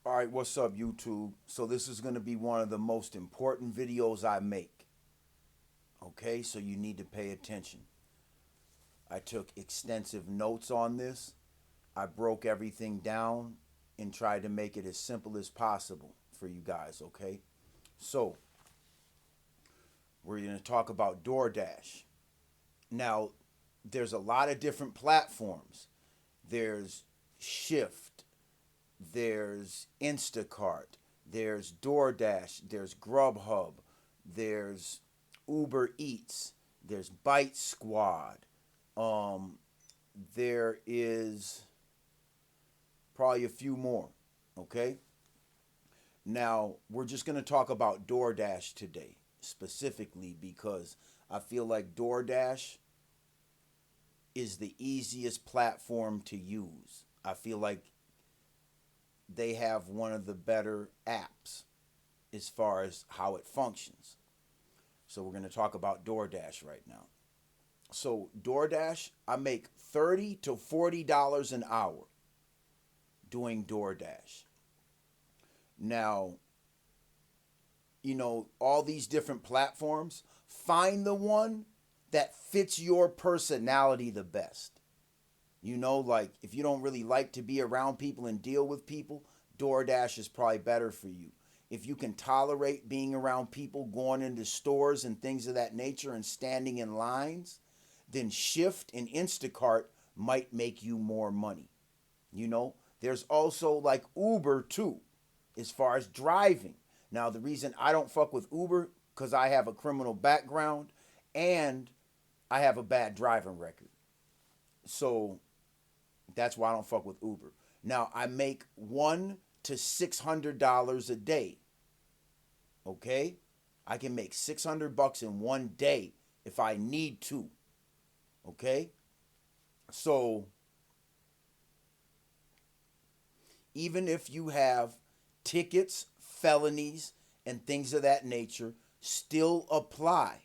All right, what's up, YouTube? So this is going to be one of the most important videos I make. Okay, so you need to pay attention. I took extensive notes on this. I broke everything down and tried to make it as simple as possible for you guys, okay? So, we're going to talk about DoorDash. Now, there's a lot of different platforms. There's Shift, there's Instacart, there's DoorDash, there's GrubHub, there's Uber Eats, there's Bite Squad, um, there is probably a few more. Okay? Now, we're just going to talk about DoorDash today, specifically because I feel like DoorDash is the easiest platform to use. I feel like they have one of the better apps as far as how it functions. So we're going to talk about DoorDash right now. So DoorDash, I make $30 to $40 an hour doing DoorDash. Now, all these different platforms, find the one that fits your personality the best. Like if you don't really like to be around people and deal with people, DoorDash is probably better for you. If you can tolerate being around people, going into stores and things of that nature and standing in lines, then Shift and Instacart might make you more money. There's also like Uber too, as far as driving. Now, the reason I don't fuck with Uber, because I have a criminal background and I have a bad driving record. So that's why I don't fuck with Uber. Now, I make $100 to $600 a day. Okay? I can make $600 in one day if I need to. Okay? So, even if you have tickets, felonies, and things of that nature, still apply.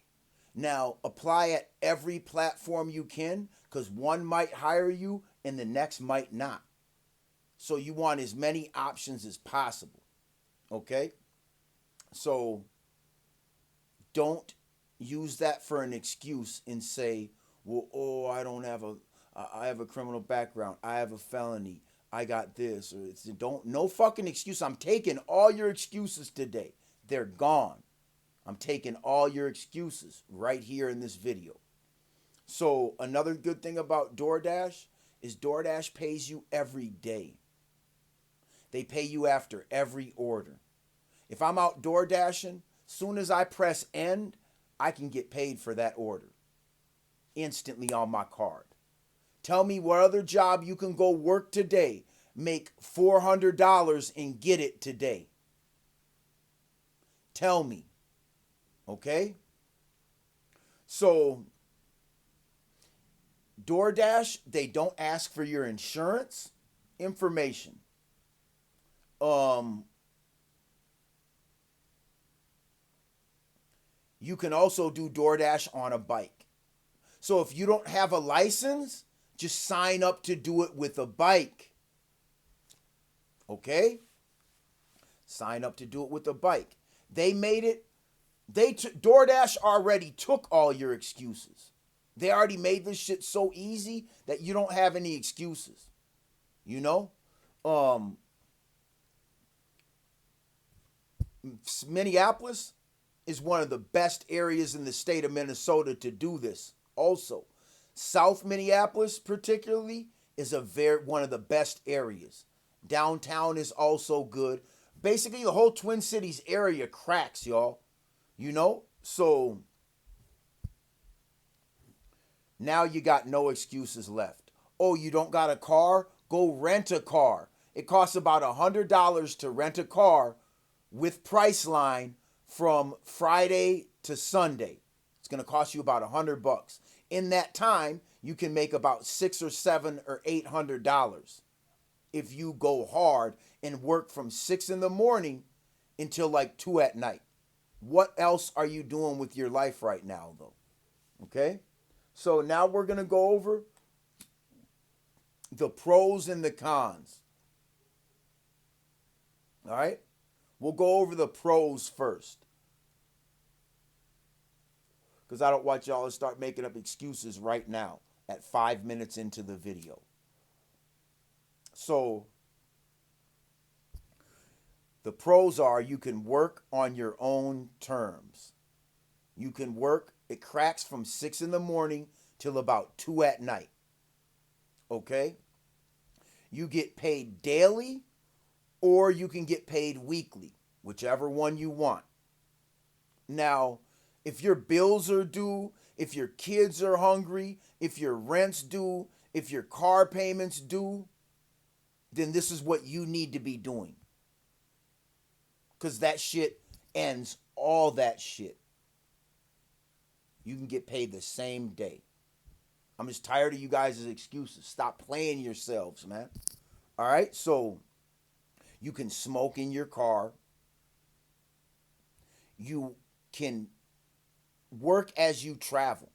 Now, apply at every platform you can, because one might hire you and the next might not. So you want as many options as possible. Okay? So don't use that for an excuse and say, well, I have a criminal background. I have a felony. I got this. Or no fucking excuse. I'm taking all your excuses today. They're gone. I'm taking all your excuses right here in this video. So another good thing about DoorDash is DoorDash pays you every day. They pay you after every order. If I'm out door dashing, soon as I press end, I can get paid for that order instantly on my card. Tell me what other job you can go work today, make $400 and get it today. Tell me. Okay? So, DoorDash, they don't ask for your insurance information. You can also do DoorDash on a bike. So if you don't have a license, just sign up to do it with a bike. Okay? Sign up to do it with a bike. They made it, DoorDash already took all your excuses. They already made this shit so easy that you don't have any excuses. Minneapolis is one of the best areas in the state of Minnesota to do this. Also, South Minneapolis particularly is one of the best areas. Downtown is also good. Basically, the whole Twin Cities area cracks, y'all. So now you got no excuses left. Oh, you don't got a car? Go rent a car. It costs about $100 to rent a car with Priceline from Friday to Sunday. It's going to cost you about $100. In that time, you can make about $600 or $700 or $800 if you go hard and work from 6 in the morning until like 2 at night. What else are you doing with your life right now, though? Okay? So now we're going to go over the pros and the cons. All right? We'll go over the pros first. Because I don't want y'all to start making up excuses right now at 5 minutes into the video. So, the pros are you can work on your own terms. You can work, it cracks from 6 in the morning till about 2 at night. Okay? You get paid daily or you can get paid weekly, whichever one you want. Now, if your bills are due, if your kids are hungry, if your rent's due, if your car payment's due, then this is what you need to be doing. Because that shit ends all that shit. You can get paid the same day. I'm just tired of you guys' excuses. Stop playing yourselves, man. All right? So, you can smoke in your car. You can work as you travel.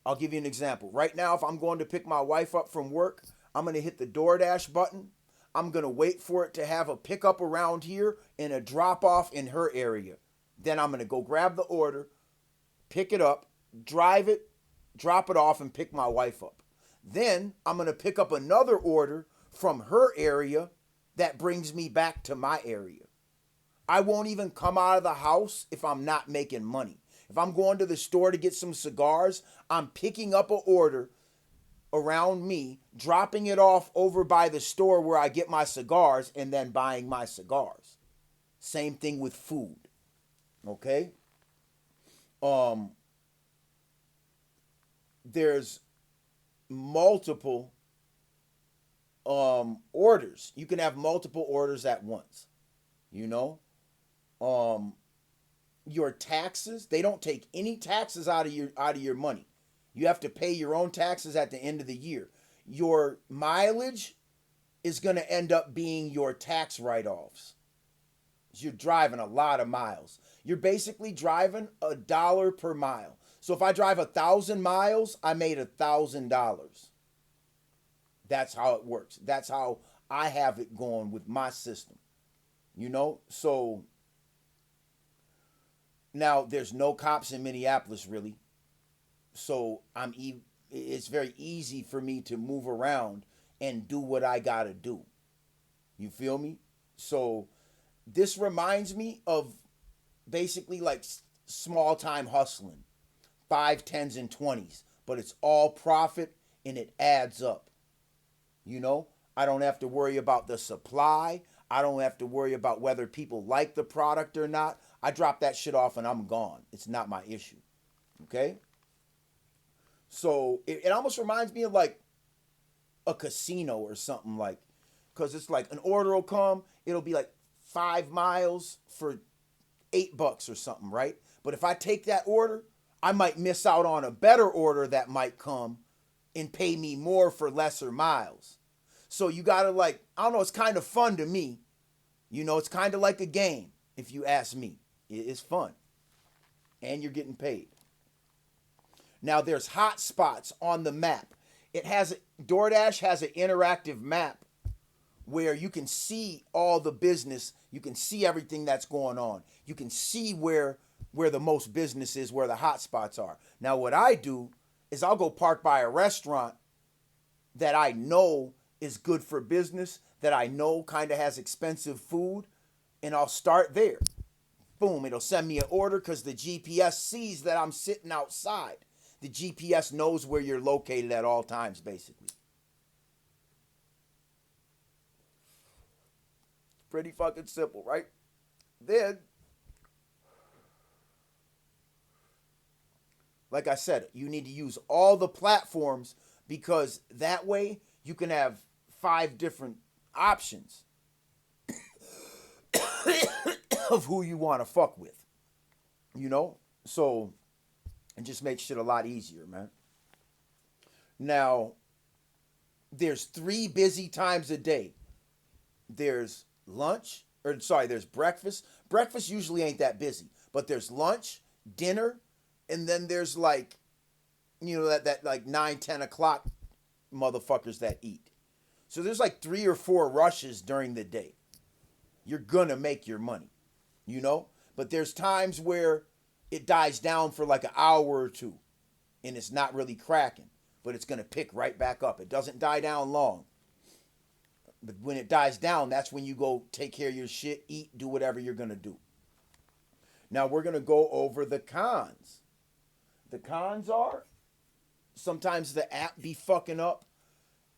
I'll give you an example. Right now, if I'm going to pick my wife up from work, I'm going to hit the Doordash button. I'm going to wait for it to have a pickup around here and a drop off in her area. Then I'm going to go grab the order, pick it up, drive it, drop it off, and pick my wife up. Then I'm going to pick up another order from her area that brings me back to my area. I won't even come out of the house if I'm not making money. If I'm going to the store to get some cigars, I'm picking up an order around me, dropping it off over by the store where I get my cigars, and then buying my cigars. Same thing with food. Okay? There's multiple orders. You can have multiple orders at once. You know? Your taxes, they don't take any taxes out of your money. You have to pay your own taxes at the end of the year. Your mileage is going to end up being your tax write-offs. You're driving a lot of miles. You're basically driving $1 per mile. So if I drive 1,000 miles, I made $1,000. That's how it works. That's how I have it going with my system. You know? So now there's no cops in Minneapolis really. So it's very easy for me to move around and do what I got to do. You feel me? So this reminds me of basically like small time hustling. 5, 10s, and 20s. But it's all profit and it adds up. You know? I don't have to worry about the supply. I don't have to worry about whether people like the product or not. I drop that shit off and I'm gone. It's not my issue. Okay? So it almost reminds me of like a casino or something, like, because it's like an order will come, it'll be like 5 miles for $8 or something, right? But if I take that order, I might miss out on a better order that might come and pay me more for lesser miles. So you gotta, like, I don't know, it's kind of fun to me. You know, it's kind of like a game, if you ask me. It's fun. And you're getting paid. Now there's hot spots on the map. DoorDash has an interactive map where you can see all the business. You can see everything that's going on. You can see where the most business is, where the hot spots are. Now what I do is I'll go park by a restaurant that I know is good for business, that I know kind of has expensive food, and I'll start there. Boom, it'll send me an order because the GPS sees that I'm sitting outside. The GPS knows where you're located at all times, basically. Pretty fucking simple, right? Then, like I said, you need to use all the platforms because that way you can have 5 different options of who you want to fuck with. You know? So, it just makes shit a lot easier, man. Now, there's 3 busy times a day. There's there's breakfast. Breakfast usually ain't that busy, but there's lunch, dinner, and then there's like, you know, that like 9, 10 o'clock motherfuckers that eat. So there's like 3 or 4 rushes during the day. you're gonna make your money, you know? But there's times where it dies down for like an hour or two and it's not really cracking, but it's gonna pick right back up. It doesn't die down long. But when it dies down, that's when you go take care of your shit, eat, do whatever you're gonna do. Now we're gonna go over the cons. The cons are sometimes the app be fucking up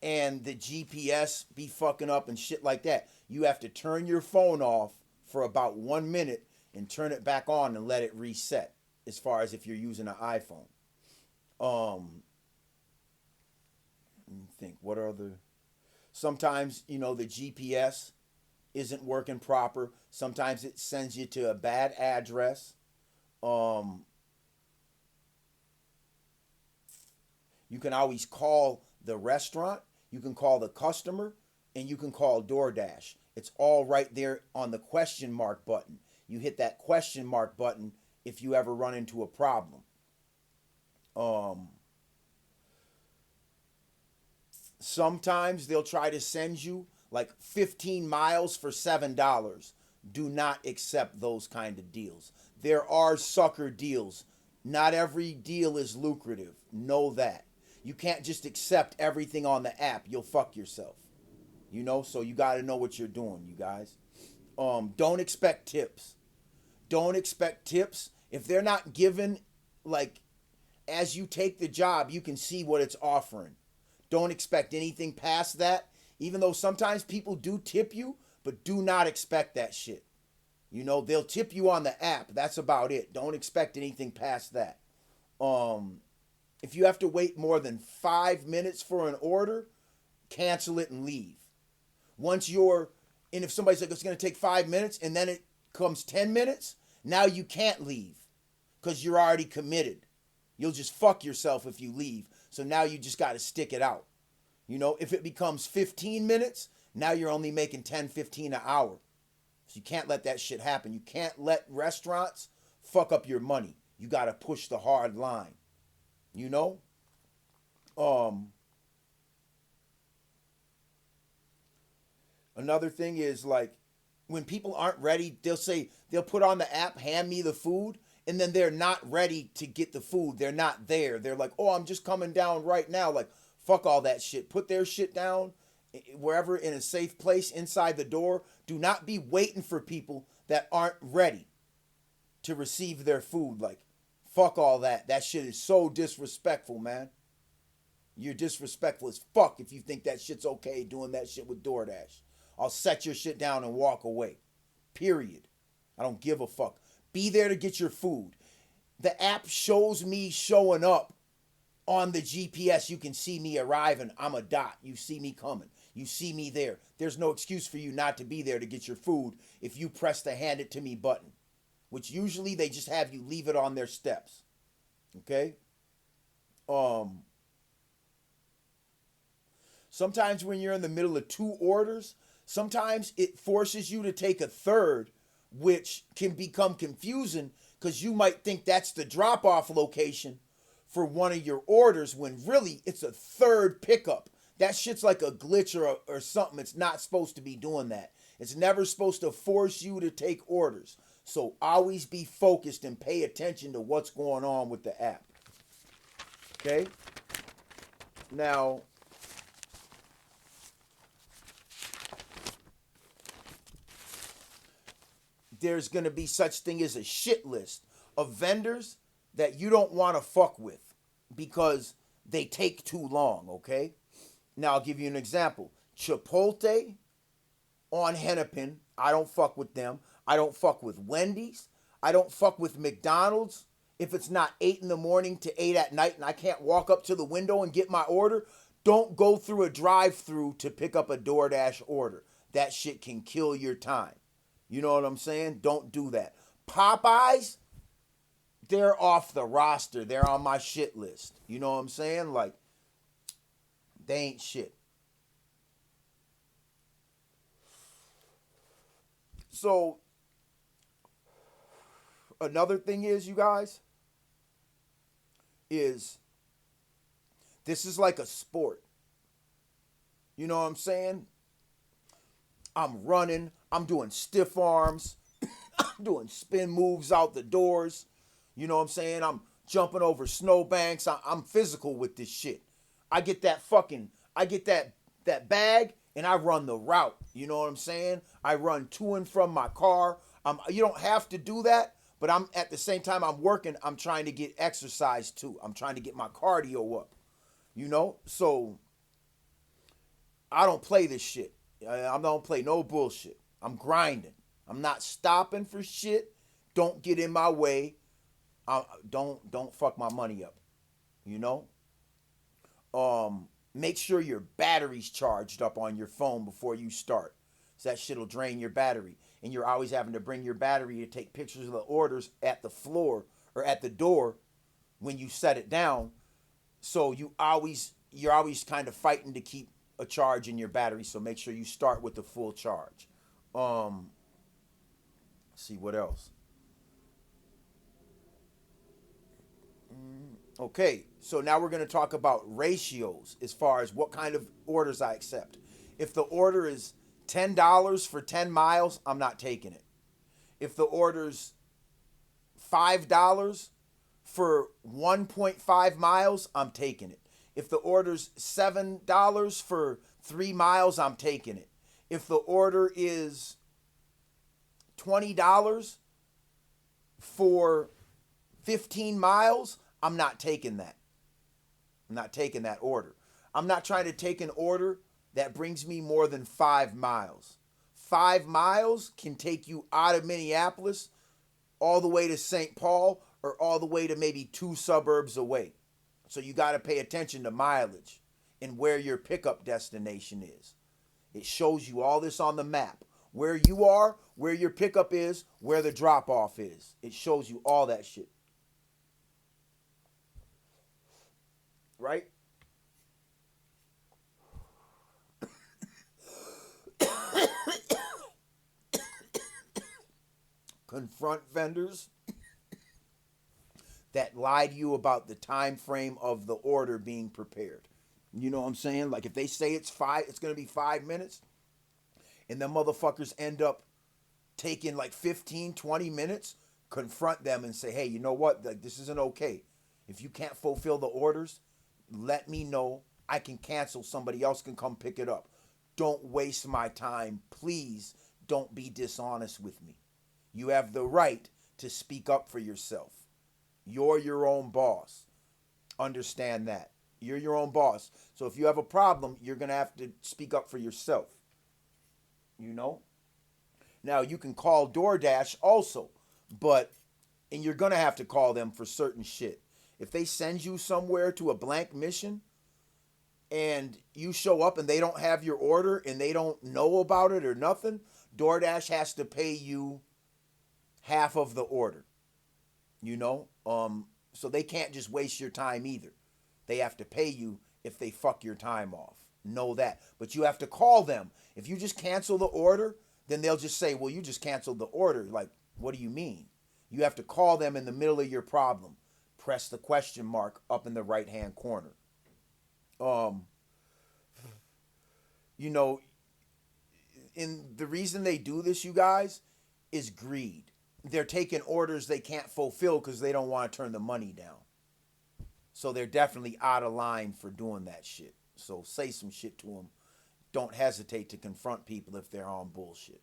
and the GPS be fucking up and shit like that. You have to turn your phone off for about 1 minute and turn it back on and let it reset, as far as if you're using an iPhone. Let me think, what are other... Sometimes, you know, the GPS isn't working proper. Sometimes it sends you to a bad address. You can always call the restaurant, you can call the customer, and you can call Doordash. It's all right there on the question mark button. You hit that question mark button if you ever run into a problem. Sometimes they'll try to send you like 15 miles for $7. Do not accept those kind of deals. There are sucker deals. Not every deal is lucrative. Know that. You can't just accept everything on the app. You'll fuck yourself. You know, so you got to know what you're doing, you guys. Don't expect tips. Don't expect tips. If they're not given, like, as you take the job, you can see what it's offering. Don't expect anything past that. Even though sometimes people do tip you, but do not expect that shit. You know, they'll tip you on the app. That's about it. Don't expect anything past that. If you have to wait more than 5 minutes for an order, cancel it and leave. And if somebody's like, it's going to take 5 minutes, and then it comes 10 minutes, now you can't leave because you're already committed. You'll just fuck yourself if you leave. So now you just got to stick it out. You know, if it becomes 15 minutes, now you're only making 10, 15 an hour. So you can't let that shit happen. You can't let restaurants fuck up your money. You got to push the hard line. You know? Another thing is, like, when people aren't ready, they'll put on the app, hand me the food, and then they're not ready to get the food. They're not there. They're like, oh, I'm just coming down right now. Like, fuck all that shit. Put their shit down wherever in a safe place inside the door. Do not be waiting for people that aren't ready to receive their food. Like, fuck all that. That shit is so disrespectful, man. You're disrespectful as fuck if you think that shit's okay doing that shit with DoorDash. I'll set your shit down and walk away. Period. I don't give a fuck. Be there to get your food. The app shows me showing up on the GPS. You can see me arriving. I'm a dot. You see me coming. You see me there. There's no excuse for you not to be there to get your food if you press the hand it to me button, which usually they just have you leave it on their steps. Okay? Sometimes when you're in the middle of 2 orders, sometimes it forces you to take a third, which can become confusing because you might think that's the drop-off location for one of your orders when really it's a third pickup. That shit's like a glitch or something. It's not supposed to be doing that. It's never supposed to force you to take orders. So always be focused and pay attention to what's going on with the app. Okay? Now, there's going to be such thing as a shit list of vendors that you don't want to fuck with because they take too long, okay? Now, I'll give you an example. Chipotle on Hennepin, I don't fuck with them. I don't fuck with Wendy's. I don't fuck with McDonald's. If it's not 8 in the morning to 8 at night and I can't walk up to the window and get my order, don't go through a drive-thru to pick up a DoorDash order. That shit can kill your time. You know what I'm saying? Don't do that. Popeyes, they're off the roster. They're on my shit list. You know what I'm saying? Like, they ain't shit. So, another thing is, you guys, is this is like a sport. You know what I'm saying? I'm running. I'm doing stiff arms. I'm doing spin moves out the doors. You know what I'm saying? I'm jumping over snowbanks. I'm physical with this shit. I get that bag and I run the route. You know what I'm saying? I run to and from my car. You don't have to do that, but I'm at the same time I'm working. I'm trying to get exercise too. I'm trying to get my cardio up. You know, so I don't play this shit. I don't play no bullshit. I'm grinding. I'm not stopping for shit. Don't get in my way. Don't fuck my money up. You know. Make sure your battery's charged up on your phone before you start. So that shit'll drain your battery, and you're always having to bring your battery to take pictures of the orders at the floor or at the door when you set it down. So you're always kind of fighting to keep a charge in your battery. So make sure you start with the full charge. See what else. Okay, so now we're going to talk about ratios as far as what kind of orders I accept. If the order is $10 for 10 miles, I'm not taking it. If the order's $5 for 1.5 miles, I'm taking it. If the order's $7 for 3 miles, I'm taking it. If the order is $20 for 15 miles, I'm not taking that. I'm not taking that order. I'm not trying to take an order that brings me more than 5 miles. 5 miles can take you out of Minneapolis all the way to St. Paul or all the way to maybe 2 suburbs away. So you got to pay attention to mileage and where your pickup destination is. It shows you all this on the map. Where you are, where your pickup is, where the drop off is. It shows you all that shit. Right? Confront vendors that lie to you about the time frame of the order being prepared. You know what I'm saying? Like if they say it's going to be 5 minutes, and the motherfuckers end up taking like 15, 20 minutes, confront them and say, hey, you know what? Like, this isn't okay. If you can't fulfill the orders, let me know. I can cancel. Somebody else can come pick it up. Don't waste my time. Please don't be dishonest with me. You have the right to speak up for yourself. You're your own boss. Understand that. You're your own boss. So if you have a problem, you're going to have to speak up for yourself. You know? Now, you can call Doordash also, and you're going to have to call them for certain shit. If they send you somewhere to a blank mission and you show up and they don't have your order and they don't know about it or nothing, DoorDash has to pay you half of the order. You know? So they can't just waste your time either. They have to pay you if they fuck your time off. Know that. But you have to call them. If you just cancel the order, then they'll just say, well, you just canceled the order. Like, what do you mean? You have to call them in the middle of your problem. Press the question mark up in the right-hand corner. You know, the reason they do this, you guys, is greed. They're taking orders they can't fulfill because they don't want to turn the money down. So they're definitely out of line for doing that shit. So say some shit to them. Don't hesitate to confront people if they're on bullshit.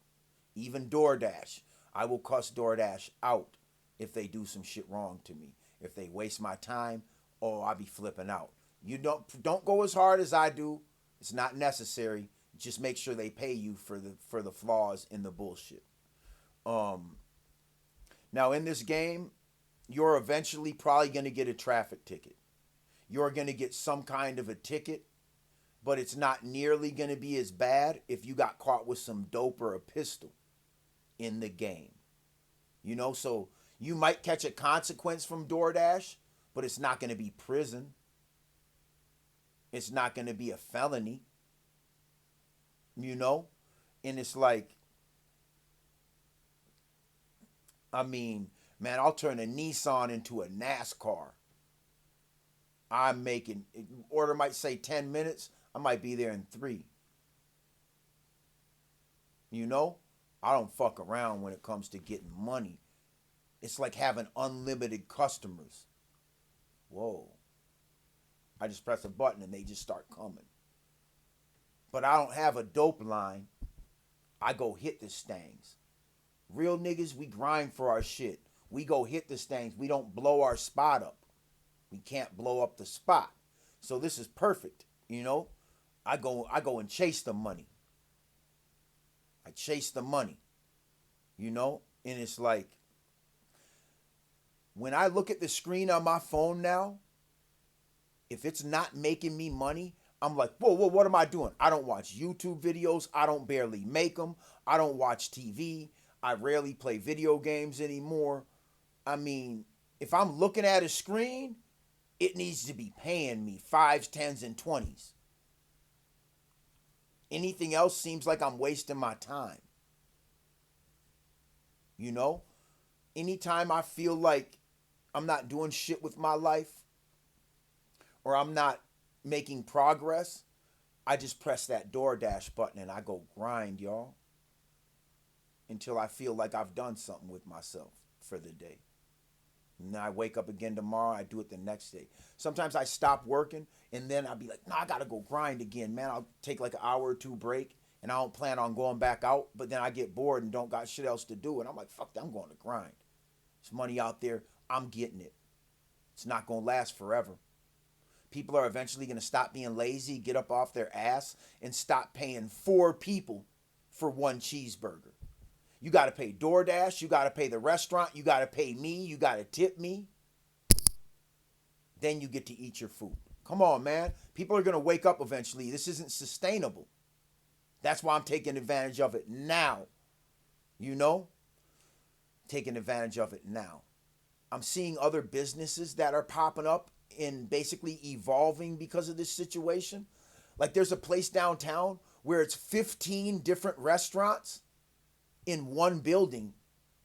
Even DoorDash. I will cuss DoorDash out if they do some shit wrong to me. If they waste my time, I'll be flipping out. You don't go as hard as I do. It's not necessary. Just make sure they pay you for the flaws in the bullshit. Now in this game, you're eventually probably going to get a traffic ticket. You're going to get some kind of a ticket, but it's not nearly going to be as bad if you got caught with some dope or a pistol in the game. You know, so you might catch a consequence from DoorDash, but it's not going to be prison. It's not going to be a felony. You know? And it's like, I mean, man, I'll turn a Nissan into a NASCAR. Order might say 10 minutes. I might be there in 3. You know, I don't fuck around when it comes to getting money. It's like having unlimited customers. Whoa. I just press a button and they just start coming. But I don't have a dope line. I go hit the stangs. Real niggas, we grind for our shit. We go hit the stangs. We don't blow our spot up. We can't blow up the spot. So this is perfect, you know? I go and chase the money. I chase the money, you know? And it's like, when I look at the screen on my phone now, if it's not making me money, I'm like, whoa, what am I doing? I don't watch YouTube videos. I don't barely make them. I don't watch TV. I rarely play video games anymore. I mean, if I'm looking at a screen, it needs to be paying me 5s, 10s, and 20s. Anything else seems like I'm wasting my time. You know? Anytime I feel like I'm not doing shit with my life or I'm not making progress, I just press that Doordash button and I go grind, y'all, until I feel like I've done something with myself for the day. And then I wake up again tomorrow, I do it the next day. Sometimes I stop working and then I'll be like, no, I gotta go grind again, man. I'll take like an hour or two break and I don't plan on going back out, but then I get bored and don't got shit else to do. And I'm like, fuck that, I'm going to grind. There's money out there, I'm getting it. It's not gonna last forever. People are eventually gonna stop being lazy, get up off their ass, and stop paying 4 people for one cheeseburger. You gotta pay DoorDash, you gotta pay the restaurant, you gotta pay me, you gotta tip me. Then you get to eat your food. Come on, man. People are gonna wake up eventually. This isn't sustainable. That's why I'm taking advantage of it now. You know? Taking advantage of it now. I'm seeing other businesses that are popping up and basically evolving because of this situation. Like there's a place downtown where it's 15 different restaurants in one building,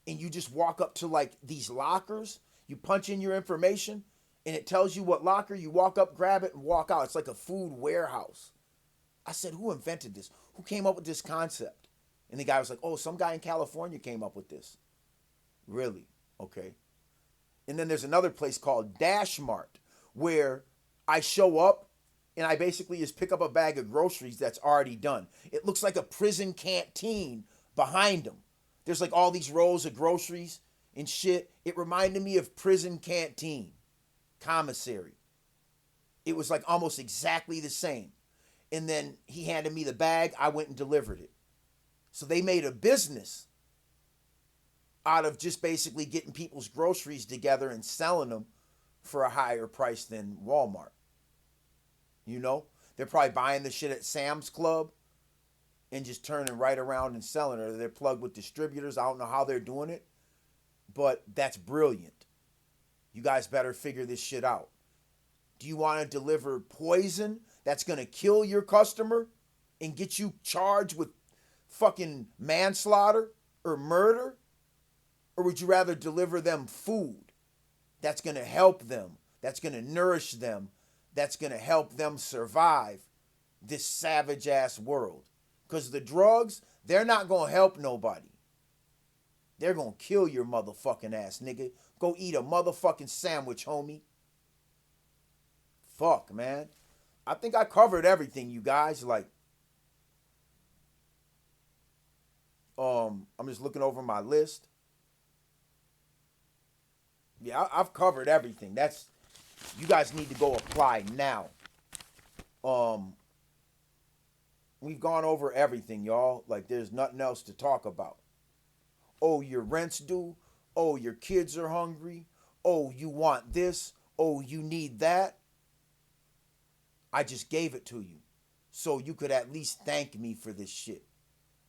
and you just walk up to like these lockers, you punch in your information, and it tells you what locker, you walk up, grab it, and walk out. It's like a food warehouse. I said, who invented this? Who came up with this concept? And the guy was like, oh, some guy in California came up with this. Really? Okay. And then there's another place called Dash Mart where I show up and I basically just pick up a bag of groceries that's already done. It looks like a prison canteen behind them. There's like all these rows of groceries and shit. It reminded me of prison canteen, commissary. It was like almost exactly the same. And then he handed me the bag. I went and delivered it. So they made a business out of just basically getting people's groceries together and selling them for a higher price than Walmart. You know? They're probably buying the shit at Sam's Club and just turning right around and selling it. Or they're plugged with distributors. I don't know how they're doing it, but that's brilliant. You guys better figure this shit out. Do you want to deliver poison that's going to kill your customer and get you charged with fucking manslaughter or murder? Or would you rather deliver them food that's going to help them, that's going to nourish them, that's going to help them survive this savage-ass world? Because the drugs, they're not going to help nobody. They're going to kill your motherfucking ass, nigga. Go eat a motherfucking sandwich, homie. Fuck, man. I think I covered everything, you guys. Like, I'm just looking over my list. Yeah, I've covered everything. That's, you guys need to go apply now. We've gone over everything, y'all. Like, there's nothing else to talk about. Oh, your rent's due. Oh, your kids are hungry. Oh, you want this. Oh, you need that. I just gave it to you. So you could at least thank me for this shit.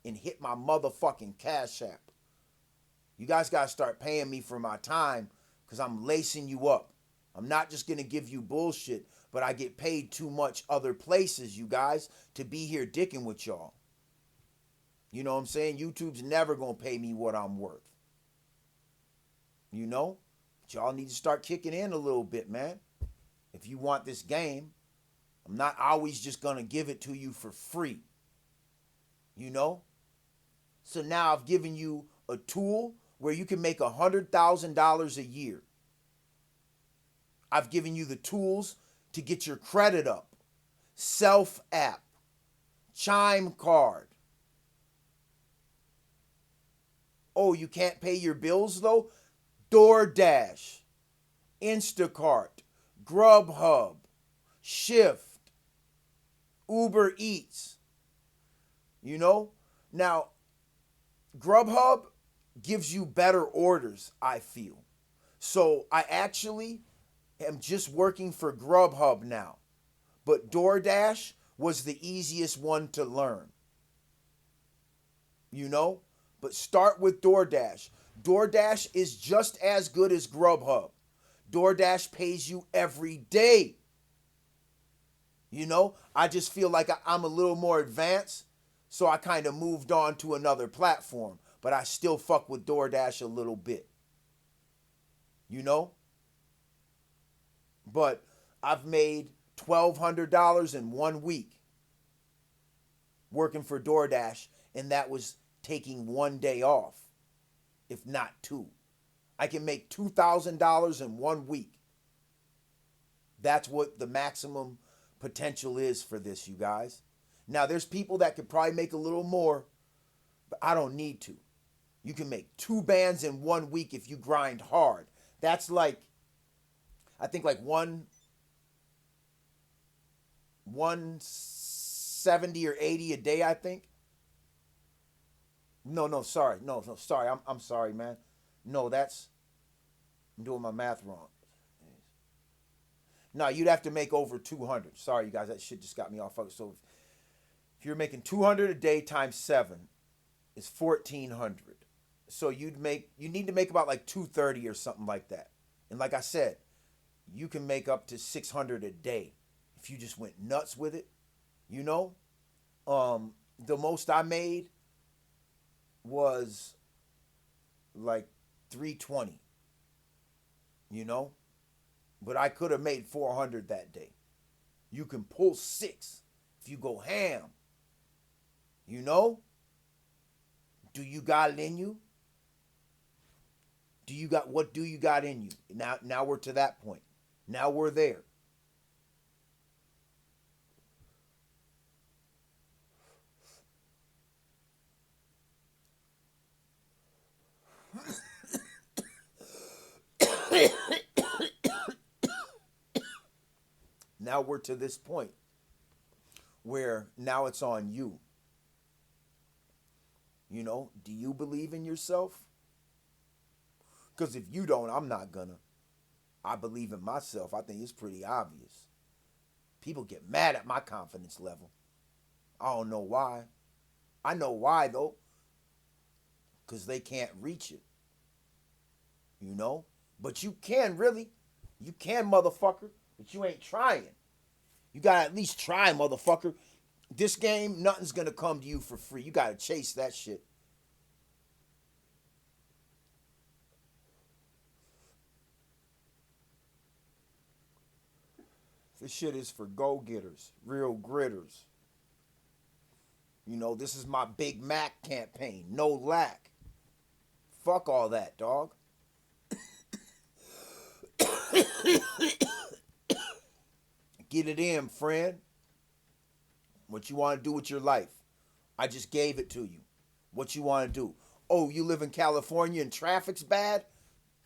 And hit my motherfucking Cash App. You guys got to start paying me for my time, because I'm lacing you up. I'm not just going to give you bullshit, but I get paid too much other places, you guys, to be here dicking with y'all. You know what I'm saying? YouTube's never going to pay me what I'm worth. You know? But y'all need to start kicking in a little bit, man. If you want this game, I'm not always just going to give it to you for free. You know? So now I've given you a tool where you can make $100,000 a year. I've given you the tools to get your credit up. Self app, Chime card. Oh, you can't pay your bills though? Doordash, Instacart, GrubHub, Shift, Uber Eats. You know? Now, GrubHub gives you better orders, I feel. So I actually am just working for GrubHub now. But DoorDash was the easiest one to learn. You know? But start with DoorDash. DoorDash is just as good as GrubHub. DoorDash pays you every day. You know? I just feel like I'm a little more advanced, so I kind of moved on to another platform. But I still fuck with DoorDash a little bit. You know? But I've made $1,200 in 1 week working for DoorDash, and that was taking 1 day off, if not 2. I can make $2,000 in 1 week. That's what the maximum potential is for this, you guys. Now, there's people that could probably make a little more, but I don't need to. You can make 2 bands in 1 week if you grind hard. That's like, I think like 170 or 80 a day, I think. No, sorry. No, sorry. I'm sorry, man. No, I'm doing my math wrong. No, you'd have to make over 200. Sorry, you guys, that shit just got me off focus. So if you're making 200 a day times 7, it's 1,400. So you need to make about like 230 or something like that. And like I said, you can make up to 600 a day if you just went nuts with it. You know, the most I made was like 320. You know, but I could have made 400 that day. You can pull 6 if you go ham. You know? Do you got it in you? What do you got in you? Now we're to that point. Now we're there. Now we're to this point where now it's on you. You know, do you believe in yourself? Because if you don't, I'm not gonna. I believe in myself. I think it's pretty obvious. People get mad at my confidence level. I don't know why. I know why though. Because they can't reach it. You know? But you can really. You can, motherfucker. But you ain't trying. You gotta at least try, motherfucker. This game, nothing's gonna come to you for free. You gotta chase that shit. This shit is for go-getters, real gritters. You know, this is my Big Mac campaign. No lack. Fuck all that, dog. Get it in, friend. What you want to do with your life? I just gave it to you. What you want to do? Oh, you live in California and traffic's bad?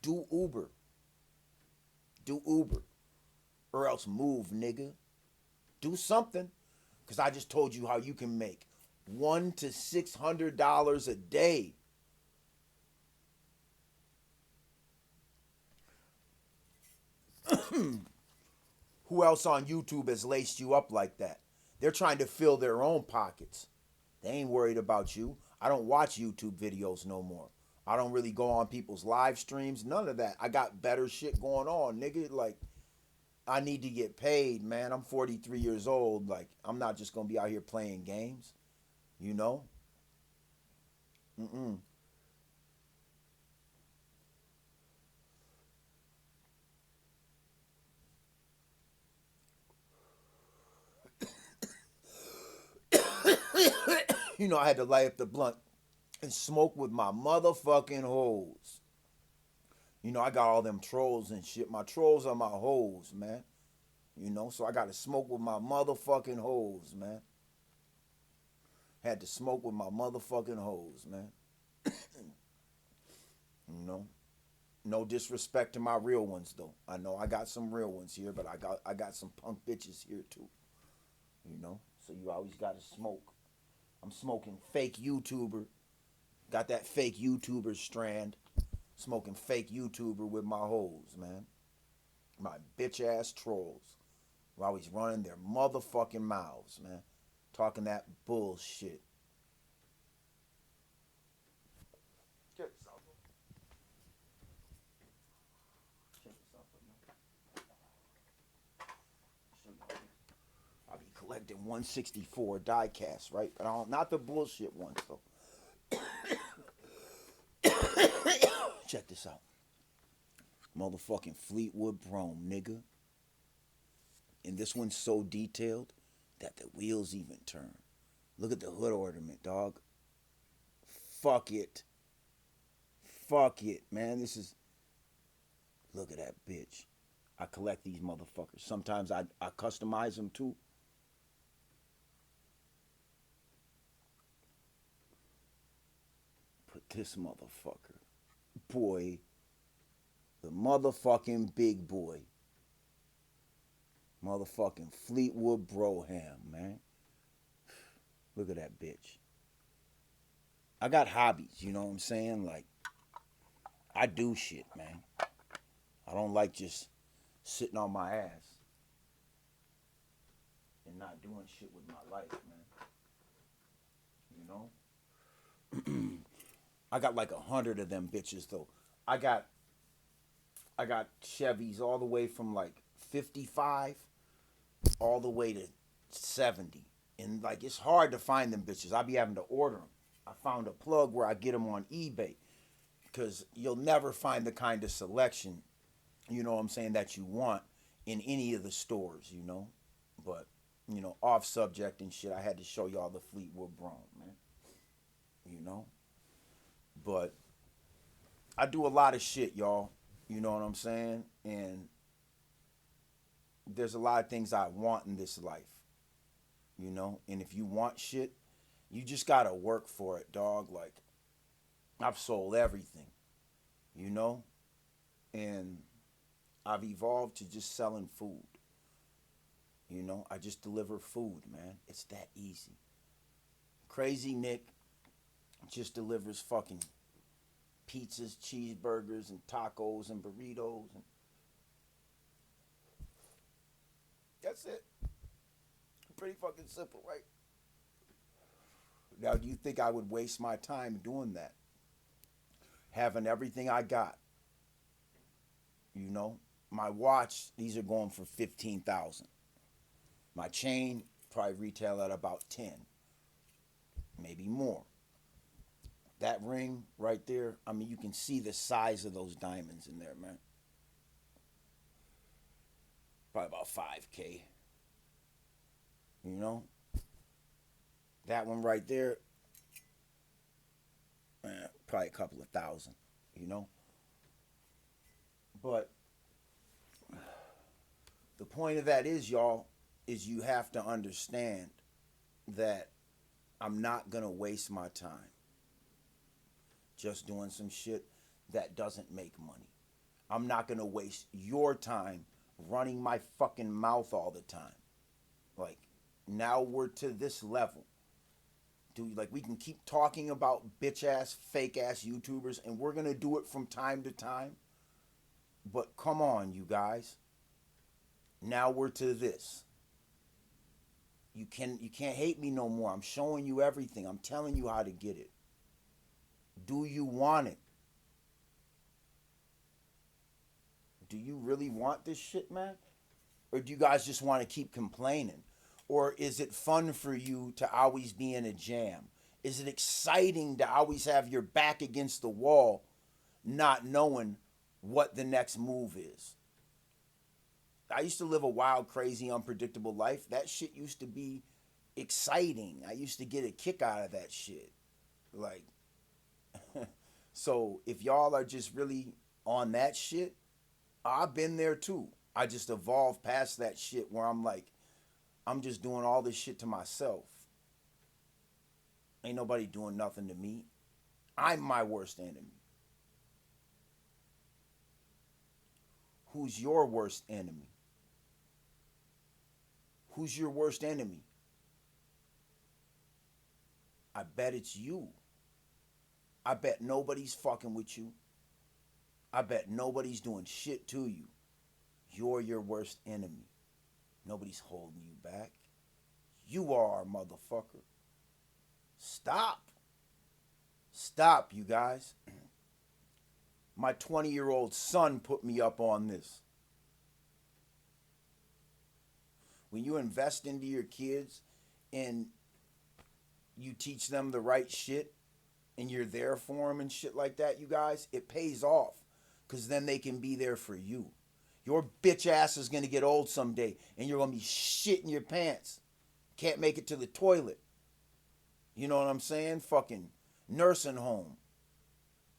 Do Uber. Do Uber. Or else move, nigga. Do something. Because I just told you how you can make $100 to $600 a day. Who else on YouTube has laced you up like that? They're trying to fill their own pockets. They ain't worried about you. I don't watch YouTube videos no more. I don't really go on people's live streams. None of that. I got better shit going on, nigga. Like, I need to get paid, man. I'm 43 years old. Like, I'm not just going to be out here playing games. You know? Mm-mm. You know, I had to light up the blunt and smoke with my motherfucking hoes. You know, I got all them trolls and shit. My trolls are my hoes, man. You know, so I got to smoke with my motherfucking hoes, man. Had to smoke with my motherfucking hoes, man. You know, no disrespect to my real ones though. I know I got some real ones here, but I got some punk bitches here too. You know, so you always got to smoke. I'm smoking fake YouTuber. Got that fake YouTuber strand. Smoking fake YouTuber with my hoes, man. My bitch ass trolls. Who always running their motherfucking mouths, man. Talking that bullshit. Check this out. Check this out, man. I'll be collecting 164 die casts, right? But I don't, not the bullshit ones, though. Check this out. Motherfucking Fleetwood Brome, nigga. And this one's so detailed that the wheels even turn. Look at the hood ornament, dog. Fuck it. Fuck it, man. This is... Look at that bitch. I collect these motherfuckers. Sometimes I customize them too. Put this motherfucker. Boy. The motherfucking big boy. Motherfucking Fleetwood Broham, man. Look at that bitch. I got hobbies, you know what I'm saying? Like, I do shit, man. I don't like just sitting on my ass and not doing shit with my life, man. You know? I got like 100 of them bitches, though. I got Chevys all the way from like 55 all the way to 70. And like, it's hard to find them bitches. I be having to order them. I found a plug where I get them on eBay. Because you'll never find the kind of selection, you know what I'm saying, that you want in any of the stores, you know. But, you know, off subject and shit, I had to show y'all the Fleetwood Brome, man. You know. But I do a lot of shit, y'all. You know what I'm saying? And there's a lot of things I want in this life. You know? And if you want shit, you just gotta work for it, dog. Like, I've sold everything, you know? And I've evolved to just selling food. You know? I just deliver food, man. It's that easy. Crazy Nick just delivers fucking pizzas, cheeseburgers, and tacos, and burritos. And that's it. Pretty fucking simple, right? Now, do you think I would waste my time doing that? Having everything I got. You know? My watch, these are going for $15,000. My chain, probably retail at about 10. Maybe more. That ring right there, I mean, you can see the size of those diamonds in there, man. Probably about 5K. You know? That one right there, probably a couple of thousand, you know? But the point of that is, y'all, is you have to understand that I'm not going to waste my time just doing some shit that doesn't make money. I'm not going to waste your time running my fucking mouth all the time. Like, now we're to this level. Dude, like, we can keep talking about bitch-ass, fake-ass YouTubers, and we're going to do it from time to time. But come on, you guys. Now we're to this. You can't hate me no more. I'm showing you everything. I'm telling you how to get it. Do you want it? Do you really want this shit, man? Or do you guys just want to keep complaining? Or is it fun for you to always be in a jam? Is it exciting to always have your back against the wall, not knowing what the next move is? I used to live a wild, crazy, unpredictable life. That shit used to be exciting. I used to get a kick out of that shit. Like, So if y'all are just really on that shit, I've been there too. I just evolved past that shit where I'm like, I'm just doing all this shit to myself. Ain't nobody doing nothing to me. I'm my worst enemy. Who's your worst enemy? Who's your worst enemy? I bet it's you. I bet nobody's fucking with you. I bet nobody's doing shit to you. You're your worst enemy. Nobody's holding you back. You are, motherfucker. Stop. Stop, you guys. My 20-year-old son put me up on this. When you invest into your kids and you teach them the right shit and you're there for them and shit like that, you guys, it pays off because then they can be there for you. Your bitch ass is going to get old someday and you're going to be shitting your pants. Can't make it to the toilet. You know what I'm saying? Fucking nursing home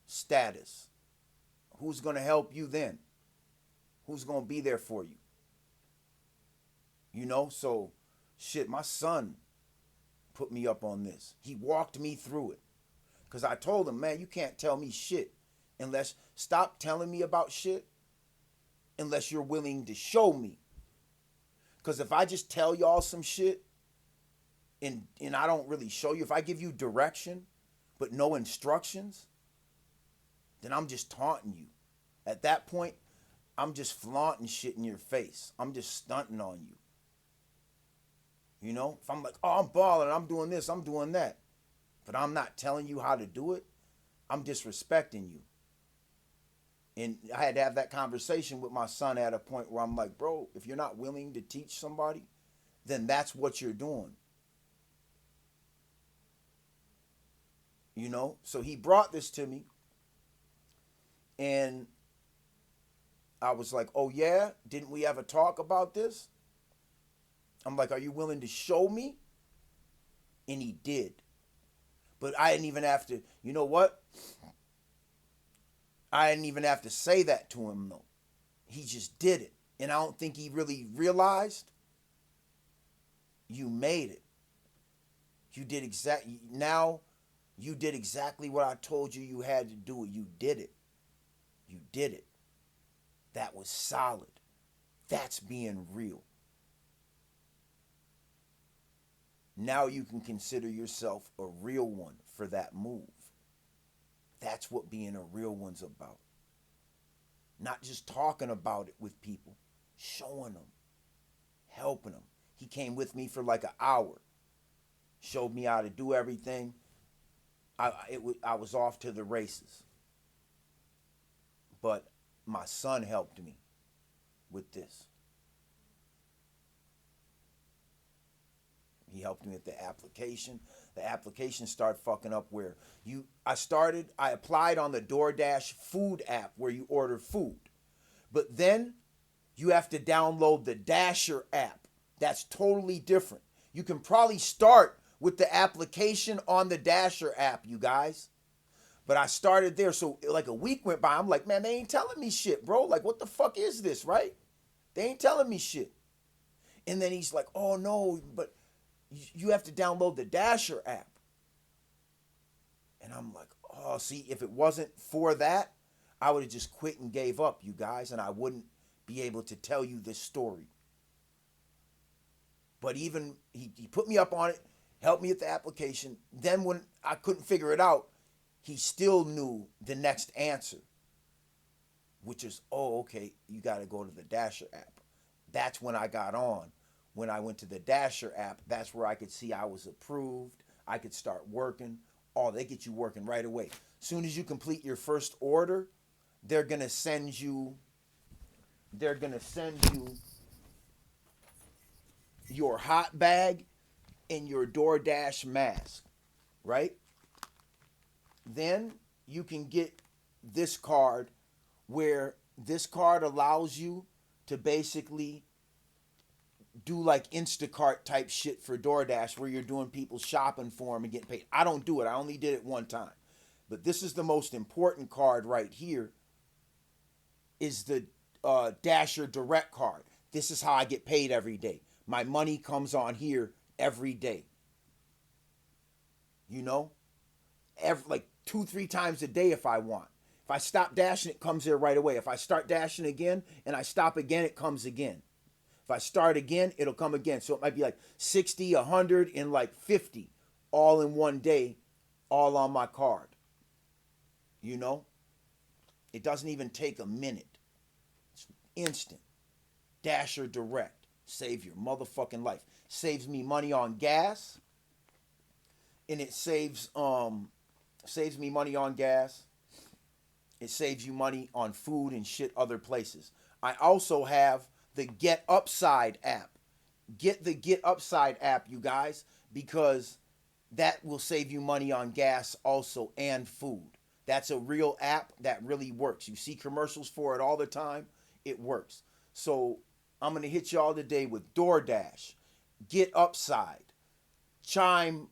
status. Who's going to help you then? Who's going to be there for you? You know, so shit, my son put me up on this. He walked me through it. Because I told him, man, you can't tell me shit unless, stop telling me about shit unless you're willing to show me. Because if I just tell y'all some shit and I don't really show you, if I give you direction but no instructions, then I'm just taunting you. At that point, I'm just flaunting shit in your face. I'm just stunting on you. You know, if I'm like, oh, I'm balling, I'm doing this, I'm doing that, but I'm not telling you how to do it, I'm disrespecting you. And I had to have that conversation with my son at a point where I'm like, bro, if you're not willing to teach somebody, then that's what you're doing. You know, so he brought this to me and I was like, oh yeah, didn't we have a talk about this? I'm like, are you willing to show me? And he did. But I didn't even have to, you know what? I didn't even have to say that to him though. He just did it. And I don't think he really realized you made it. You did exactly, now you did exactly what I told you you had to do. You did it. You did it. That was solid. That's being real. Now you can consider yourself a real one for that move. That's what being a real one's about. Not just talking about it with people, showing them, helping them. He came with me for like an hour, showed me how to do everything. I was off to the races. But my son helped me with this. He helped me with the application. The application started fucking up where I applied on the Doordash food app where you order food. But then you have to download the Dasher app. That's totally different. You can probably start with the application on the Dasher app, you guys. But I started there. So like a week went by. I'm like, man, they ain't telling me shit, bro. Like, what the fuck is this, right? They ain't telling me shit. And then he's like, oh no, but you have to download the Dasher app. And I'm like, oh, see, if it wasn't for that, I would have just quit and gave up, you guys, and I wouldn't be able to tell you this story. But even, he put me up on it, helped me with the application. Then when I couldn't figure it out, he still knew the next answer, which is, oh, okay, you got to go to the Dasher app. That's when I got on. When I went to the Dasher app, that's where I could see I was approved. I could start working. Oh, they get you working right away. As soon as you complete your first order, they're going to send you your hot bag and your DoorDash mask, right? Then you can get this card where this card allows you to basically do like Instacart type shit for DoorDash where you're doing people's shopping for them and getting paid. I don't do it. I only did it one time. But this is the most important card right here, is the Dasher Direct card. This is how I get paid every day. My money comes on here every day. You know? Like 2-3 times a day if I want. If I stop dashing, it comes here right away. If I start dashing again and I stop again, it comes again. If I start again, it'll come again. So it might be like 60, 100, and like 50 all in one day, all on my card. You know? It doesn't even take a minute. It's instant. Dasher Direct. Save your motherfucking life. Saves me money on gas. And it saves me money on gas. It saves you money on food and shit other places. I also have the Get Upside app. Get the Get Upside app, you guys, because that will save you money on gas also and food. That's a real app that really works. You see commercials for it all the time. It works. So I'm going to hit y'all today with Doordash, Get Upside, Chime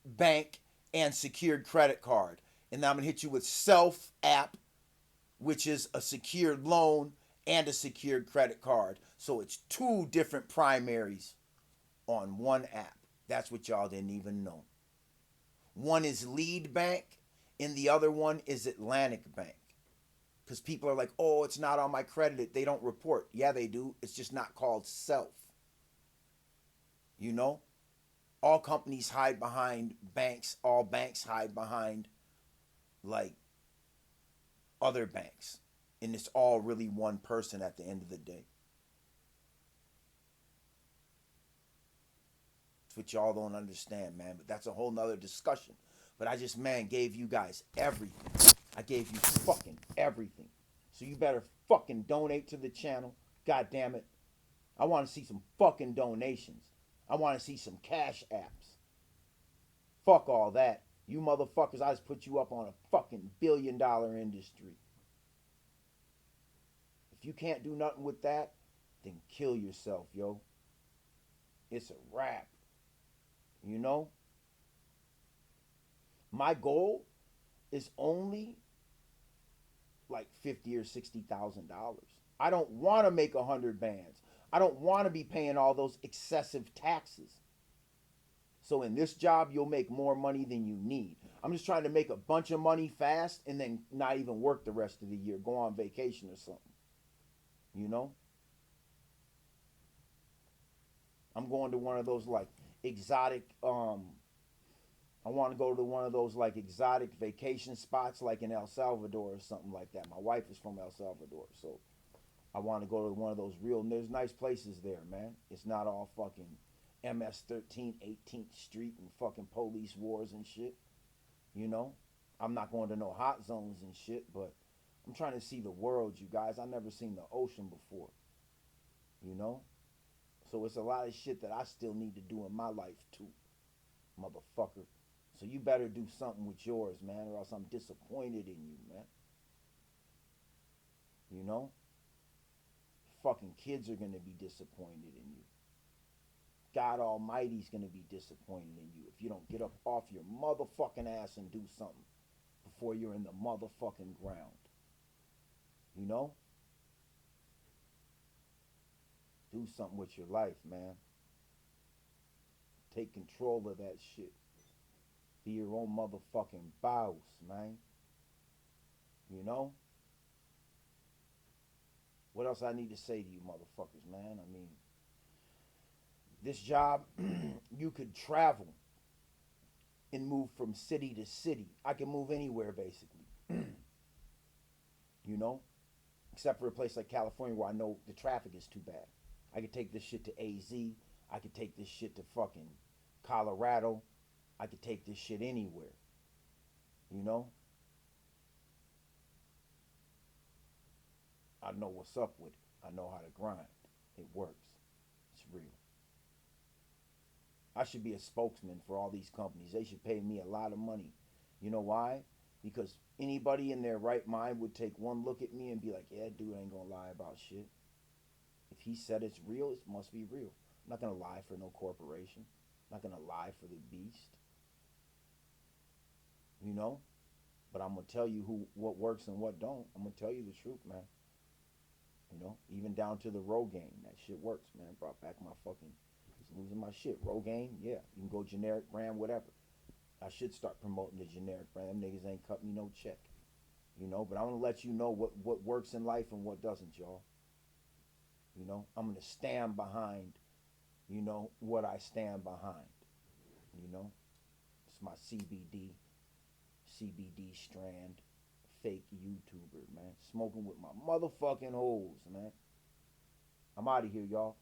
Bank, and secured credit card. And I'm going to hit you with Self app, which is a secured loan and a secured credit card. So it's 2 different primaries on one app. That's what y'all didn't even know. One is Lead Bank and the other one is Atlantic Bank. Because people are like, oh, it's not on my credit. They don't report. Yeah, they do. It's just not called Self. You know? All companies hide behind banks. All banks hide behind, like, other banks. And it's all really one person at the end of the day. That's what y'all don't understand, man. But that's a whole nother discussion. But I just, man, gave you guys everything. I gave you fucking everything. So you better fucking donate to the channel. God damn it. I want to see some fucking donations. I want to see some cash apps. Fuck all that. You motherfuckers, I just put you up on a fucking $1 billion industry. If you can't do nothing with that, then kill yourself, yo. It's a wrap. You know? My goal is only like $50,000 or $60,000. I don't want to make 100 bands. I don't want to be paying all those excessive taxes. So in this job, you'll make more money than you need. I'm just trying to make a bunch of money fast and then not even work the rest of the year. Go on vacation or something. You know? I'm going to one of those like exotic, I want to go to one of those like exotic vacation spots like in El Salvador or something like that. My wife is from El Salvador, so I want to go to one of those real, there's nice places there, man. It's not all fucking MS-13, 18th Street and fucking police wars and shit. You know? I'm not going to no hot zones and shit, but I'm trying to see the world, you guys. I've never seen the ocean before. You know? So it's a lot of shit that I still need to do in my life too, motherfucker. So you better do something with yours, man, or else I'm disappointed in you, man. You know? Fucking kids are going to be disappointed in you. God Almighty's going to be disappointed in you if you don't get up off your motherfucking ass and do something before you're in the motherfucking ground. You know? Do something with your life, man. Take control of that shit. Be your own motherfucking boss, man. You know? What else I need to say to you motherfuckers, man? I mean, this job, you could travel and move from city to city. I can move anywhere, basically. You know? Except for a place like California where I know the traffic is too bad. I could take this shit to AZ. I could take this shit to fucking Colorado. I could take this shit anywhere. You know? I know what's up with it. I know how to grind. It works. It's real. I should be a spokesman for all these companies. They should pay me a lot of money. You know why? Because anybody in their right mind would take one look at me and be like, yeah, dude ain't gonna lie about shit. If he said it's real, it must be real. I'm not gonna lie for no corporation. I'm not gonna lie for the beast. you know. But I'm gonna tell you what works and what don't. I'm gonna tell you the truth, man. You know, even down to the Rogaine, that shit works, man. Brought back my fucking, was losing my shit. Rogaine, yeah, you can go generic brand, whatever. I should start promoting the generic brand. Them niggas ain't cut me no check, you know. But I'm gonna let you know what works in life and what doesn't, y'all. You know, I'm gonna stand behind, you know, what I stand behind. You know, it's my CBD strand, fake YouTuber, man. Smoking with my motherfucking hoes, man. I'm out of here, y'all.